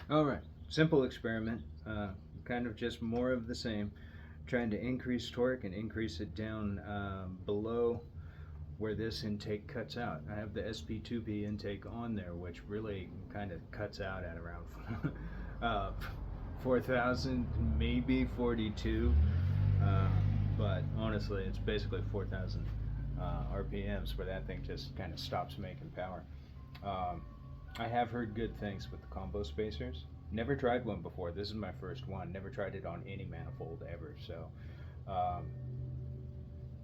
All right, simple experiment, kind of just more of the same, trying to increase torque and increase it down below where this intake cuts out. I have the SP2P intake on there, which really kind of cuts out at around uh, 4,000, maybe 42. Uh, but honestly, it's basically 4,000 RPMs where that thing just kind of stops making power. Um, I have heard good things with the combo spacers. Never tried one before. This is my first one. Never tried it on any manifold ever. So, um,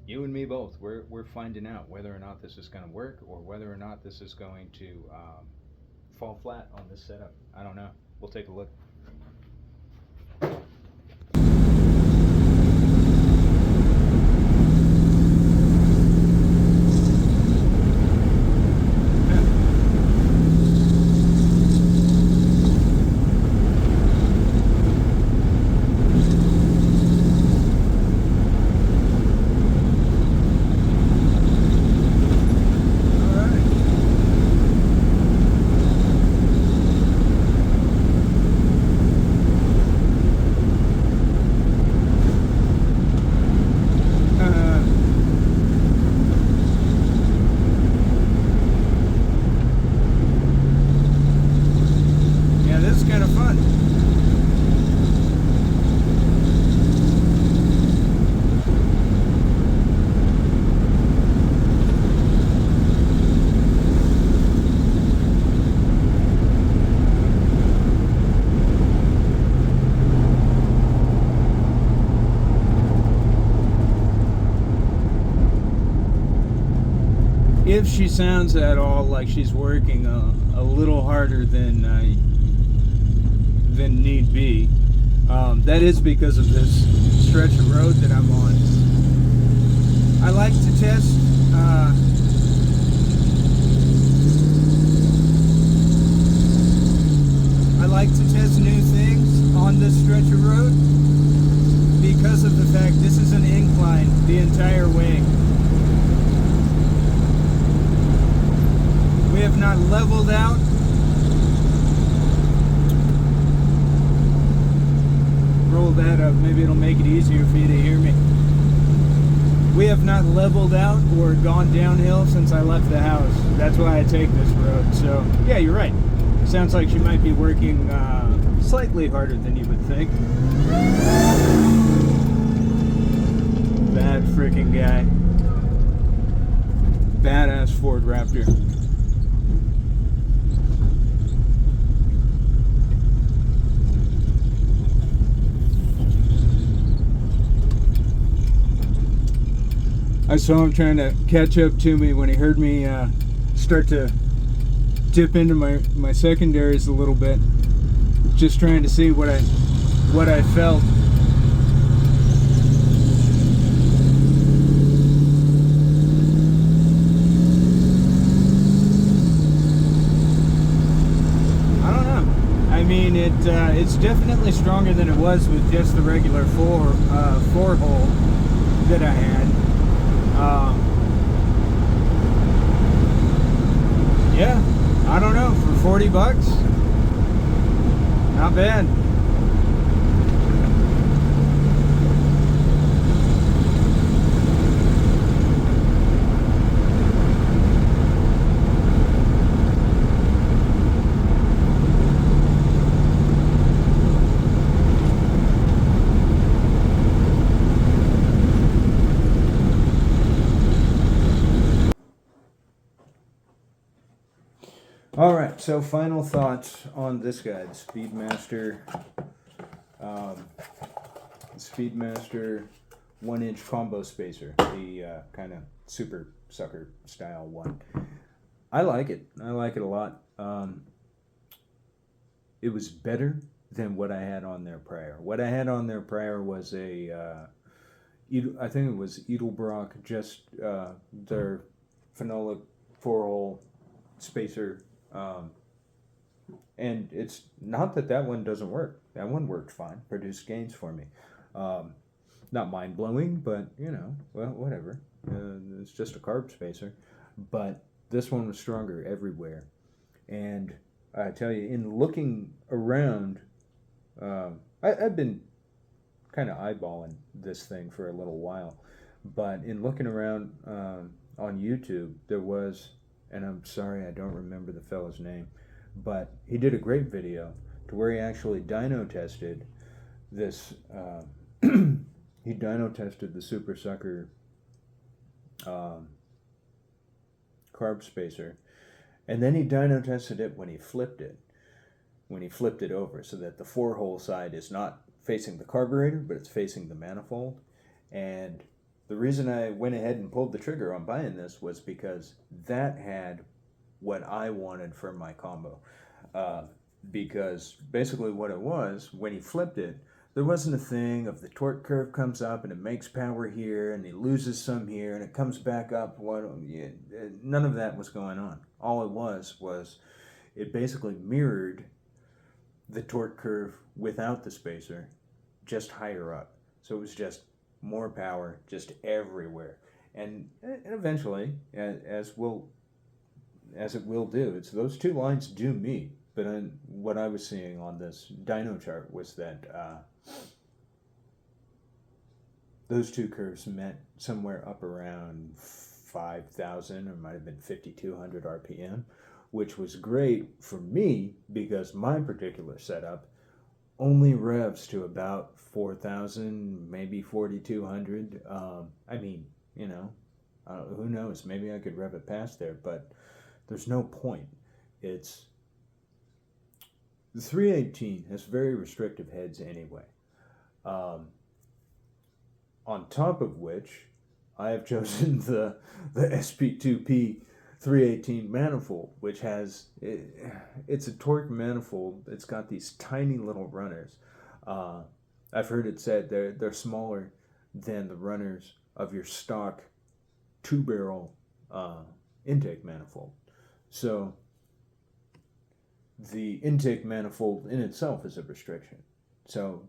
you and me both. We're finding out whether or not this is going to work or whether or not this is going to fall flat on this setup. I don't know. We'll take a look. Yeah, this is kind of fun. If she sounds at all like she's working a little harder than need be, that is because of this stretch of road that I'm on. I like to test. I like to test new things on this stretch of road because of the fact this is an incline the entire way. We have not leveled out. Roll that up, maybe it'll make it easier for you to hear me. We have not leveled out or gone downhill since I left the house. That's why I take this road. So, yeah, you're right. Sounds like she might be working slightly harder than you would think. Bad freaking guy. Badass Ford Raptor. I saw him trying to catch up to me when he heard me start to dip into my secondaries a little bit, just trying to see what I felt. I don't know. I mean, it's definitely stronger than it was with just the regular four hole that I had. Yeah, I don't know, for 40 bucks, not bad. All right, so final thoughts on this guy, the Speedmaster 1-inch combo spacer, the kind of super sucker style one. I like it. I like it a lot. It was better than what I had on there prior. What I had on there prior was I think it was Edelbrock, just their phenolic 4-hole spacer. And it's not that one doesn't work. That one worked fine, produced gains for me. Not mind blowing, but well, whatever. It's just a carb spacer. But this one was stronger everywhere. And I tell you, in looking around, I've been kind of eyeballing this thing for a little while, but in looking around on YouTube, there was, and I'm sorry I don't remember the fellow's name, but he did a great video to where he actually dyno tested this. He dyno tested the Super Sucker um, carb spacer, and then he dyno tested it when he flipped it. When he flipped it over, so that the 4-hole side is not facing the carburetor, but it's facing the manifold. And the reason I went ahead and pulled the trigger on buying this was because that had what I wanted for my combo. Because basically what it was, when he flipped it, there wasn't a thing of the torque curve comes up and it makes power here and he loses some here and it comes back up. None of that was going on. All it was it basically mirrored the torque curve without the spacer, just higher up. So it was just more power, just everywhere. And eventually, as it will do, it's those two lines do meet. But what I was seeing on this dyno chart was that those two curves met somewhere up around 5,000, or might have been 5,200 RPM, which was great for me because my particular setup only revs to about 4,000, maybe 4,200. I mean, who knows? Maybe I could rev it past there, but there's no point. It's the 318 has very restrictive heads anyway. On top of which, I have chosen the SP2P 318 manifold, which has, it's a torque manifold. It's got these tiny little runners. I've heard it said they're smaller than the runners of your stock 2-barrel intake manifold. So the intake manifold in itself is a restriction. So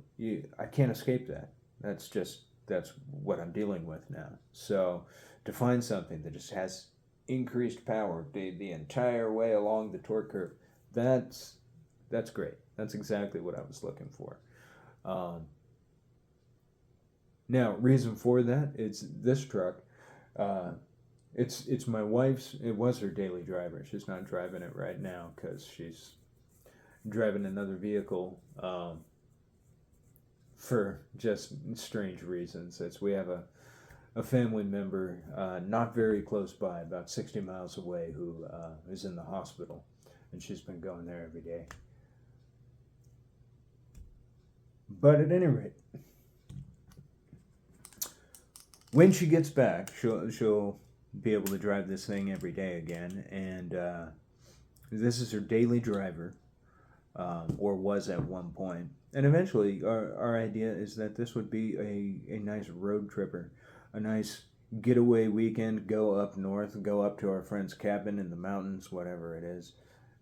I can't escape that. That's what I'm dealing with now. So to find something that just has increased power the entire way along the torque curve, that's great. That's exactly what I was looking for. Now, reason for that, it's this truck. It's my wife's. It was her daily driver. She's not driving it right now because she's driving another vehicle for just strange reasons. We have a family member not very close by, about 60 miles away, who is in the hospital, and she's been going there every day. But at any rate, when she gets back, she'll be able to drive this thing every day again, and this is her daily driver, or was at one point. And eventually, our idea is that this would be a nice road tripper, a nice getaway weekend, go up north, go up to our friend's cabin in the mountains, whatever it is.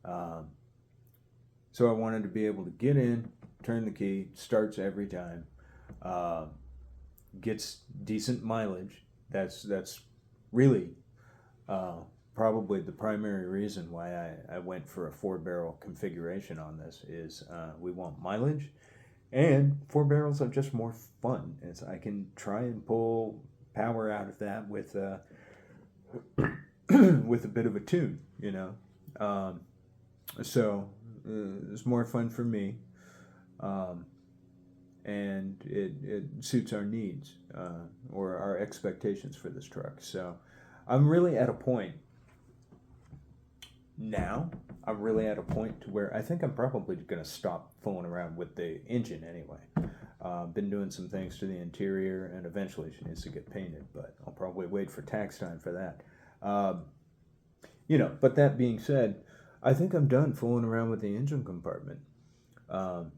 So I wanted to be able to get in, turn the key, starts every time, gets decent mileage. That's really probably the primary reason why I went for a 4-barrel configuration on this is we want mileage, and 4 barrels are just more fun. I can try and pull power out of that with with a bit of a tune, so it's more fun for me, and it suits our needs or our expectations for this truck. So I'm really at a point now. I'm really at a point to where I think I'm probably going to stop fooling around with the engine anyway. Been doing some things to the interior, and eventually she needs to get painted, but I'll probably wait for tax time for that. But that being said, I think I'm done fooling around with the engine compartment. And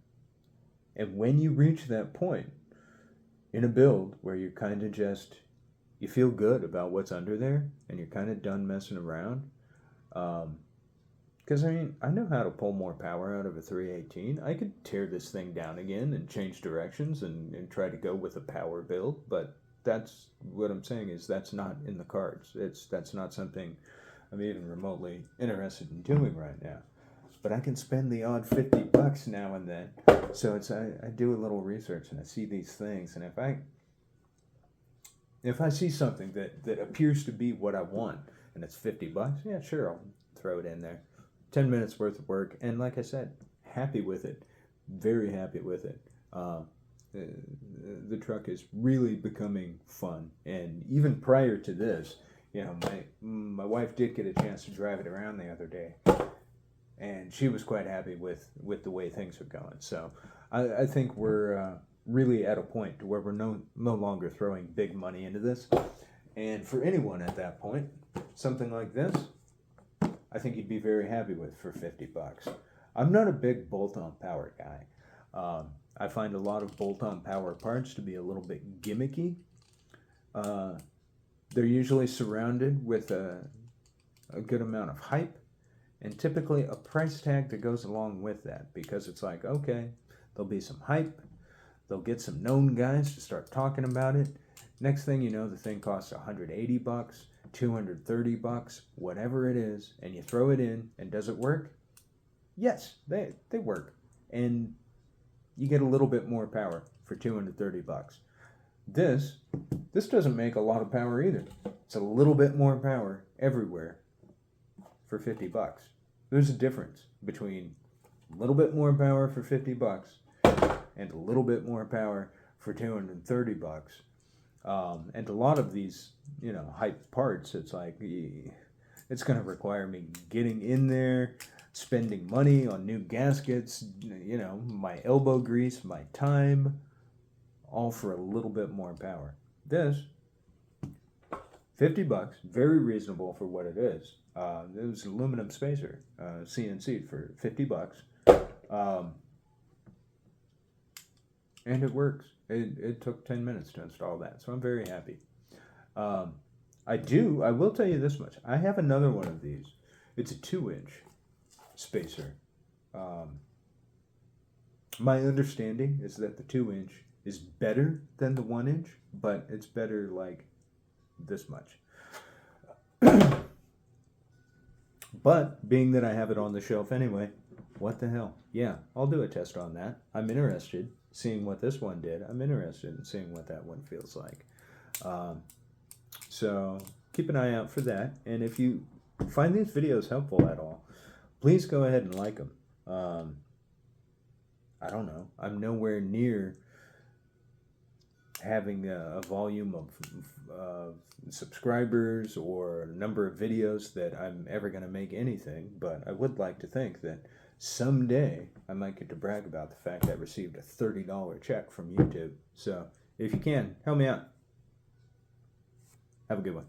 when you reach that point in a build where you're kind of you feel good about what's under there, and you're kind of done messing around, because I know how to pull more power out of a 318. I could tear this thing down again and change directions and try to go with a power build, but that's what I'm saying is that's not in the cards. That's not something I'm even remotely interested in doing right now. but I can spend the odd $50 now and then. So it's I do a little research and I see these things, and if I see something that appears to be what I want and it's $50, yeah, sure, I'll throw it in there. 10 minutes worth of work, and like I said, happy with it, very happy with it. The truck is really becoming fun, and even prior to this, you know, my wife did get a chance to drive it around the other day, and she was quite happy with the way things are going. So I think we're really at a point to where we're no longer throwing big money into this, and for anyone at that point, something like this, I think you'd be very happy with for $50. I'm not a big bolt-on power guy. I find a lot of bolt-on power parts to be a little bit gimmicky. They're usually surrounded with a good amount of hype, and typically a price tag that goes along with that, because it's like, okay, there'll be some hype, they'll get some known guys to start talking about it. Next thing you know, the thing costs $180, $230, whatever it is, and you throw it in, and does it work? Yes, they work. And you get a little bit more power for $230. This doesn't make a lot of power either. It's a little bit more power everywhere for $50. There's a difference between a little bit more power for $50 and a little bit more power for $230. And a lot of these, you know, hype parts, it's like, it's going to require me getting in there, spending money on new gaskets, you know, my elbow grease, my time, all for a little bit more power. This, $50, very reasonable for what it is. It was an aluminum spacer, CNC for $50. And it works. It took 10 minutes to install that, so I'm very happy. I will tell you this much. I have another one of these. It's a 2-inch spacer. My understanding is that the 2-inch is better than the 1-inch, but it's better like this much. But being that I have it on the shelf anyway, what the hell? Yeah, I'll do a test on that. I'm interested, seeing what this one did. I'm interested in seeing what that one feels like. So keep an eye out for that. And if you find these videos helpful at all, please go ahead and like them. I don't know. I'm nowhere near having a volume of subscribers or a number of videos that I'm ever going to make anything, but I would like to think that someday I might get to brag about the fact that I received a $30 check from YouTube. So if you can, help me out. Have a good one.